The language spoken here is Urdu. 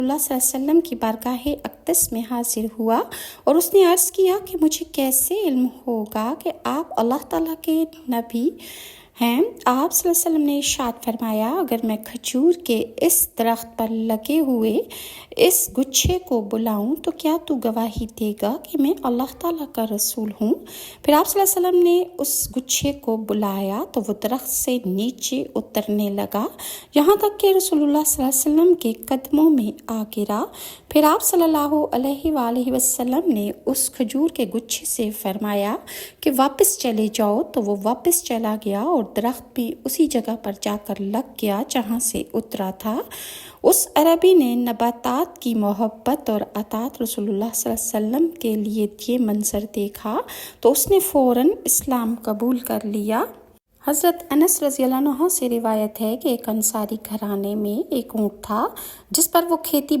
اللہ صلی اللہ علیہ وسلم کی بارگاہ اقدس میں حاضر ہوا اور اس نے عرض کیا کہ مجھے کیسے علم ہوگا کہ آپ اللہ تعالیٰ کے نبی ہیں؟ آپ صلی اللہ علیہ وسلم نے ارشاد فرمایا، اگر میں کھجور کے اس درخت پر لگے ہوئے اس گچھے کو بلاؤں تو کیا تو گواہی دے گا کہ میں اللہ تعالیٰ کا رسول ہوں؟ پھر آپ صلی اللہ علیہ وسلم نے اس گچھے کو بلایا تو وہ درخت سے نیچے اترنے لگا یہاں تک کہ رسول اللہ صلی اللہ علیہ وسلم کے قدموں میں آ گرا۔ پھر آپ صلی اللہ علیہ وآلہ وسلم نے اس کھجور کے گچھے سے فرمایا کہ واپس چلے جاؤ، تو وہ واپس چلا گیا اور درخت بھی اسی جگہ پر جا کر لگ گیا جہاں سے اترا تھا۔ اس عربی نے نباتات کی محبت اور اطاعت رسول اللہ صلی اللہ علیہ وسلم کے لیے یہ منظر دیکھا تو اس نے فوراً اسلام قبول کر لیا۔ حضرت انس رضی اللہ عنہ سے روایت ہے کہ ایک انصاری گھرانے میں ایک اونٹ تھا جس پر وہ کھیتی